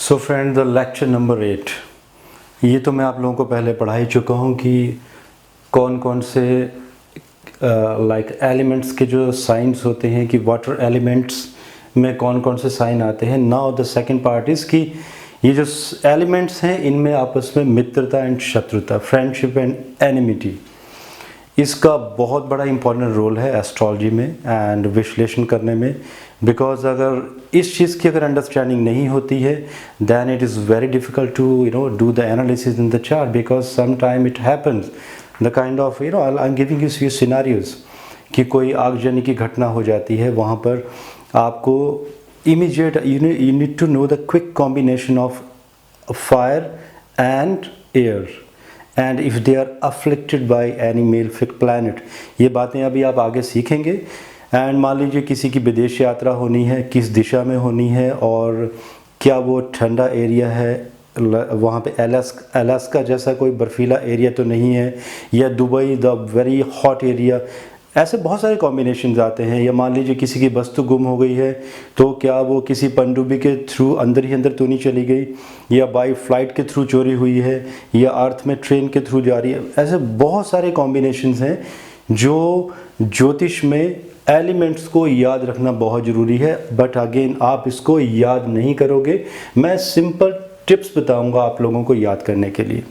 So friend the lecture number 8, ये तो मैं आप लोगों को पहले पढ़ा ही चुका हूँ कि कौन कौन से लाइक एलिमेंट्स के जो साइंस होते हैं कि वाटर एलिमेंट्स में कौन कौन से साइन आते हैं। Now the second part is कि ये जो एलिमेंट्स हैं इनमें आपस में मित्रता एंड शत्रुता, फ्रेंडशिप एंड एनिमिटी, इसका बहुत बड़ा इंपॉर्टेंट रोल है एस्ट्रोलॉजी में एंड विश्लेषण करने में। बिकॉज अगर इस चीज़ की अगर अंडरस्टैंडिंग नहीं होती है then it is very difficult to do the analysis in the chart, because some time it happens the kind of I am giving you few scenarios कि कोई आगजनी की घटना हो जाती है, वहाँ पर आपको immediate you need to know the quick combination of fire and air and if they are afflicted by any malefic planet. ये बातें अभी आप आगे सीखेंगे। एंड मान लीजिए किसी की विदेश यात्रा होनी है, किस दिशा में होनी है और क्या वो ठंडा एरिया है, वहाँ पे अलास्का जैसा कोई बर्फीला एरिया तो नहीं है, या Dubai the very hot area, ऐसे बहुत सारे कॉम्बिनेशंस आते हैं। या मान लीजिए किसी की वस्तु गुम हो गई है तो क्या वो किसी पनडुब्बी के थ्रू अंदर ही अंदर तो नहीं चली गई, या बाई फ्लाइट के थ्रू चोरी हुई है, या अर्थ में ट्रेन के थ्रू जा रही है। ऐसे बहुत सारे कॉम्बिनेशंस हैं जो ज्योतिष में एलिमेंट्स को याद रखना बहुत ज़रूरी है। बट अगेन आप इसको याद नहीं करोगे, मैं सिंपल टिप्स बताऊंगा आप लोगों को याद करने के लिए।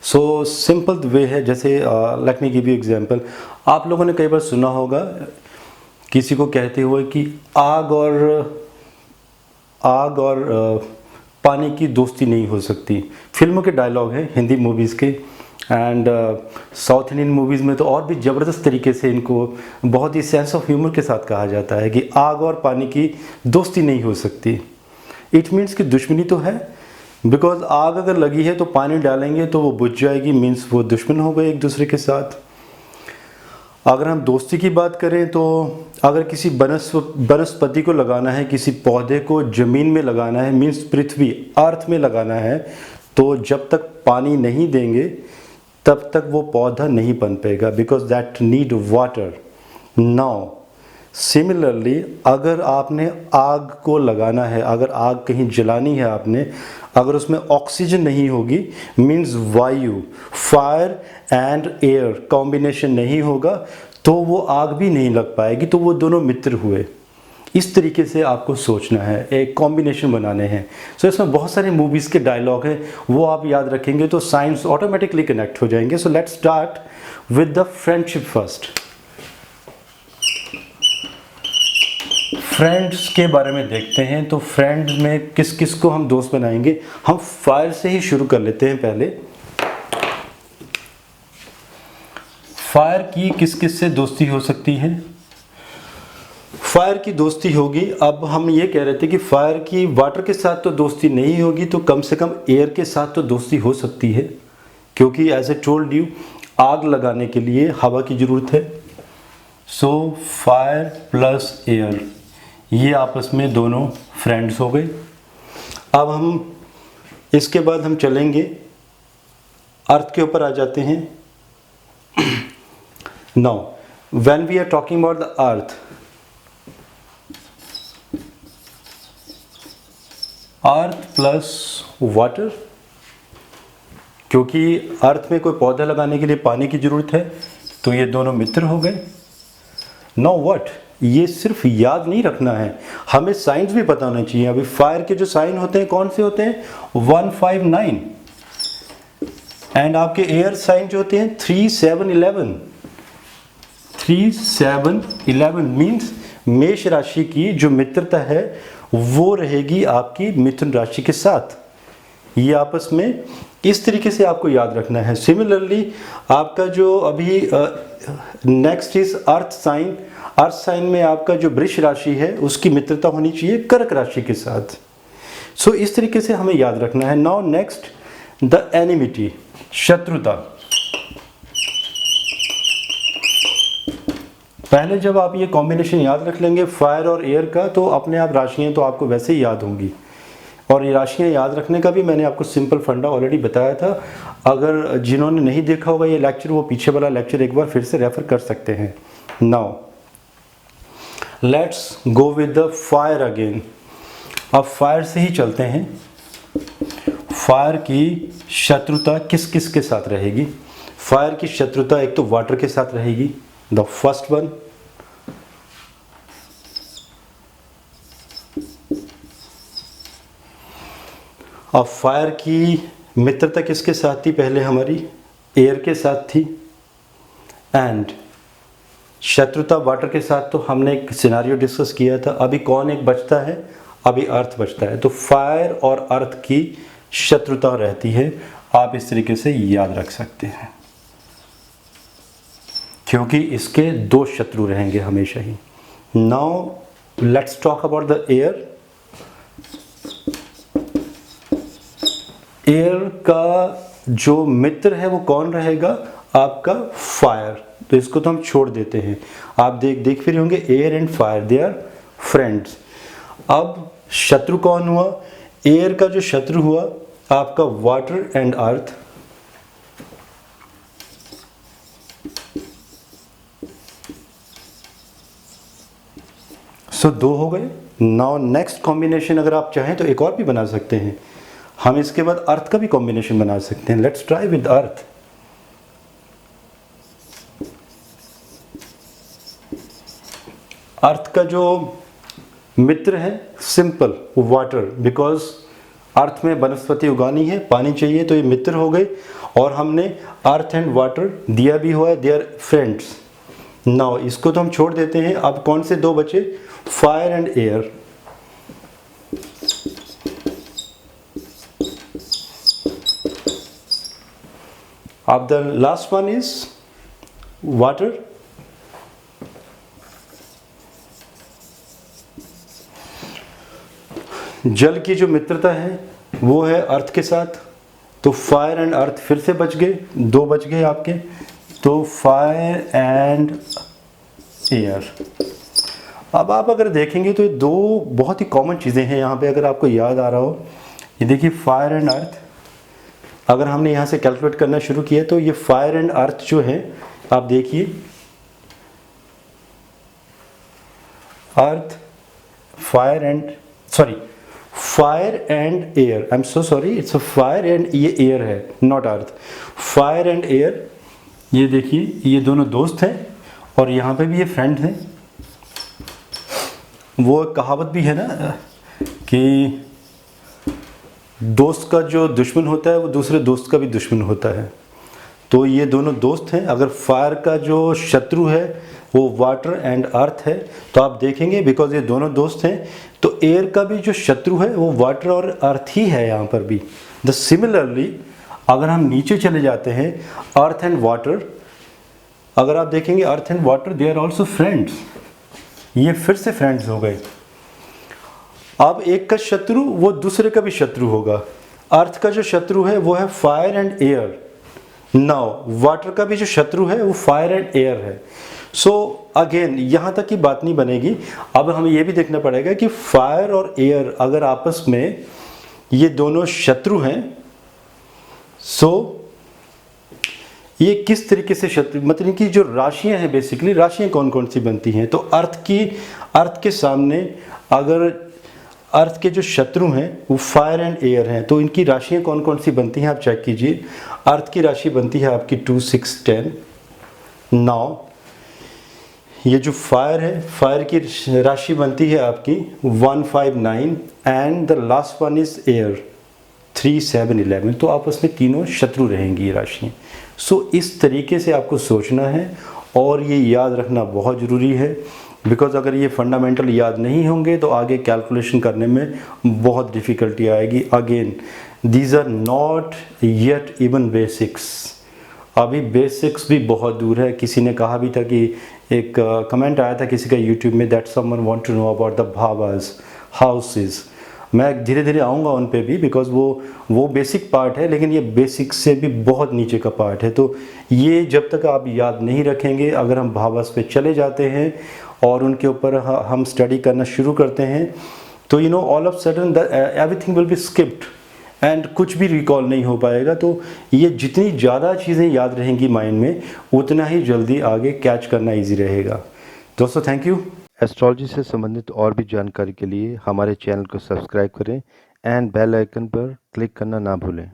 सो सिंपल वे है, जैसे let me give you example. आप लोगों ने कई बार सुना होगा किसी को कहते हुए कि आग और पानी की दोस्ती नहीं हो सकती। फिल्मों के डायलॉग हैं, हिंदी मूवीज़ के, एंड साउथ इंडियन मूवीज़ में तो और भी ज़बरदस्त तरीके से इनको बहुत ही सेंस ऑफ ह्यूमर के साथ कहा जाता है कि आग और पानी की दोस्ती नहीं हो सकती। इट मीन्स कि दुश्मनी तो है, बिकॉज आग अगर लगी है तो पानी डालेंगे तो वो बुझ जाएगी, मीन्स वो दुश्मन हो गए एक दूसरे के साथ। अगर हम दोस्ती की बात करें तो अगर किसी वनस्पति को लगाना है, किसी पौधे को ज़मीन में लगाना है, मीन्स पृथ्वी अर्थ में लगाना है, तो जब तक पानी नहीं देंगे तब तक वो पौधा नहीं पनपेगा, because that need water. Now similarly अगर आपने आग को लगाना है, अगर आग कहीं जलानी है आपने, अगर उसमें ऑक्सीजन नहीं होगी, मीन्स वायु, फायर एंड एयर कॉम्बिनेशन नहीं होगा, तो वो आग भी नहीं लग पाएगी, तो वो दोनों मित्र हुए। इस तरीके से आपको सोचना है, एक कॉम्बिनेशन बनाने हैं। सो इसमें बहुत सारे मूवीज़ के डायलॉग हैं, वो आप याद रखेंगे तो साइंस ऑटोमेटिकली कनेक्ट हो जाएंगे। So let's start with the friendship first. Friends के बारे में देखते हैं, तो फ्रेंड्स में किस किस को हम दोस्त बनाएंगे। हम फायर से ही शुरू कर लेते हैं पहले। फायर की किस किस से दोस्ती हो सकती है? फायर की दोस्ती होगी, अब हम ये कह रहे थे कि फायर की वाटर के साथ तो दोस्ती नहीं होगी, तो कम से कम एयर के साथ तो दोस्ती हो सकती है, क्योंकि एज ए टोल्ड यू आग लगाने के लिए हवा की ज़रूरत है। सो फायर प्लस एयर, ये आपस में दोनों फ्रेंड्स हो गए। अब हम इसके बाद हम चलेंगे अर्थ के ऊपर आ जाते हैं। Now when we are talking about the earth plus water, क्योंकि अर्थ में कोई पौधा लगाने के लिए पानी की ज़रूरत है, तो ये दोनों मित्र हो गए। नाउ व्हाट, ये सिर्फ याद नहीं रखना है, हमें साइंस भी पता होना चाहिए। अभी फायर के जो साइन होते हैं कौन से होते हैं? 1, 5, 9, एंड आपके एयर साइन जो होते हैं 3, 7, 11। 3, 7, 11 मीन्स मेष राशि की जो मित्रता है वो रहेगी आपकी मिथुन राशि के साथ। ये आपस में इस तरीके से आपको याद रखना है। सिमिलरली आपका जो अभी next is earth sign. Earth sign में आपका जो वृष राशि है उसकी मित्रता होनी चाहिए कर्क राशि के साथ। सो इस तरीके से हमें याद रखना है। नाउ नेक्स्ट द एनिमिटी, शत्रुता। पहले जब आप ये कॉम्बिनेशन याद रख लेंगे फायर और एयर का, तो अपने आप राशियाँ तो आपको वैसे ही याद होंगी। और ये राशियाँ याद रखने का भी मैंने आपको सिंपल फंडा ऑलरेडी बताया था। अगर जिन्होंने नहीं देखा होगा ये लेक्चर, वो पीछे वाला लेक्चर एक बार फिर से रेफर कर सकते हैं। Now let's go with the fire again. अब फायर से ही चलते हैं। फायर की शत्रुता किस किस के साथ रहेगी? फायर की शत्रुता एक तो वाटर के साथ रहेगी, द फर्स्ट वन। अब फायर की मित्रता किसके साथ थी? पहले हमारी एयर के साथ थी, एंड शत्रुता वाटर के साथ तो हमने एक सिनारियो डिस्कस किया था। अभी कौन एक बचता है? अभी अर्थ बचता है। तो फायर और अर्थ की शत्रुता रहती है। आप इस तरीके से याद रख सकते हैं, क्योंकि इसके दो शत्रु रहेंगे हमेशा ही। Now let's talk about the air. Air का जो मित्र है वो कौन रहेगा? आपका फायर। तो इसको तो हम छोड़ देते हैं। आप देख फिर होंगे air and fire, they are friends. अब शत्रु कौन हुआ? एयर का जो शत्रु हुआ आपका वाटर एंड अर्थ। सो दो हो गए। नाउ नेक्स्ट कॉम्बिनेशन अगर आप चाहें तो एक और भी बना सकते हैं। हम इसके बाद अर्थ का भी कॉम्बिनेशन बना सकते हैं। Let's try with earth. Earth का जो मित्र है सिंपल वाटर, बिकॉज अर्थ में वनस्पति उगानी है, पानी चाहिए, तो ये मित्र हो गए। और हमने अर्थ एंड वाटर दिया भी हुआ है, दे आर फ्रेंड्स। नाउ इसको तो हम छोड़ देते हैं। अब कौन से दो बचे? Fire and air. अब the last one is water. जल की जो मित्रता है वो है अर्थ के साथ। तो फायर एंड अर्थ फिर से बच गए, दो बच गए आपके। तो फायर एंड एयर। अब आप अगर देखेंगे तो ये दो बहुत ही कॉमन चीज़ें हैं यहाँ पे, अगर आपको याद आ रहा हो। ये देखिए फायर एंड अर्थ, अगर हमने यहाँ से कैलकुलेट करना शुरू किया तो ये फायर एंड अर्थ जो है, आप देखिए earth, fire and air, I am so sorry, it's a fire and ये एयर है, not earth. Fire and air, ये देखिए ये दोनों दोस्त हैं और यहाँ पे भी ये फ्रेंड हैं। वो कहावत भी है ना कि दोस्त का जो दुश्मन होता है वो दूसरे दोस्त का भी दुश्मन होता है। तो ये दोनों दोस्त हैं। अगर फायर का जो शत्रु है वो वाटर एंड अर्थ है, तो आप देखेंगे बिकॉज ये दोनों दोस्त हैं, तो एयर का भी जो शत्रु है वो वाटर और अर्थ ही है यहाँ पर भी। द सिमिलरली अगर हम नीचे चले जाते हैं, अर्थ एंड वाटर, अगर आप देखेंगे earth and water they are also friends. ये फिर से फ्रेंड्स हो गए। अब एक का शत्रु वो दूसरे का भी शत्रु होगा। अर्थ का जो शत्रु है वो है fire and air. Now water का भी जो शत्रु है वो फायर एंड एयर है। सो अगेन यहाँ तक की बात नहीं बनेगी। अब हमें ये भी देखना पड़ेगा कि फायर और एयर अगर आपस में ये दोनों शत्रु हैं, सो ये किस तरीके से शत्रु, मतलब कि जो राशियां हैं, बेसिकली राशियां कौन कौन सी बनती हैं। तो अर्थ के सामने अगर अर्थ के जो शत्रु हैं वो फायर एंड एयर हैं, तो इनकी राशियां कौन कौन सी बनती हैं आप चेक कीजिए। अर्थ की राशि बनती है आपकी 2, 6, 10। नाउ ये जो फायर है, फायर की राशि बनती है आपकी 1, 5, 9 and the last one is air 3, 7, 11। तो आपस में तीनों शत्रु रहेंगी ये राशियाँ। सो इस तरीके से आपको सोचना है और ये याद रखना बहुत ज़रूरी है, बिकॉज अगर ये फंडामेंटल याद नहीं होंगे तो आगे कैलकुलेशन करने में बहुत डिफ़िकल्टी आएगी। Again these are not yet even basics. अभी बेसिक्स भी बहुत दूर है। किसी ने कहा भी था कि एक कमेंट आया था किसी का यूट्यूब में, that someone want to know about the भावास हाउसेस। मैं धीरे धीरे आऊँगा उन पे भी, बिकॉज वो बेसिक पार्ट है, लेकिन ये बेसिक से भी बहुत नीचे का पार्ट है। तो ये जब तक आप याद नहीं रखेंगे, अगर हम भावास पे चले जाते हैं और उनके ऊपर हम स्टडी करना शुरू करते हैं, तो you know all of sudden everything will be skipped and कुछ भी रिकॉल नहीं हो पाएगा। तो ये जितनी ज़्यादा चीज़ें याद रहेंगी माइंड में, उतना ही जल्दी आगे कैच करना ईजी रहेगा। दोस्तों थैंक यू। एस्ट्रोलॉजी से संबंधित और भी जानकारी के लिए हमारे चैनल को सब्सक्राइब करें एंड बेल आइकन पर क्लिक करना ना भूलें।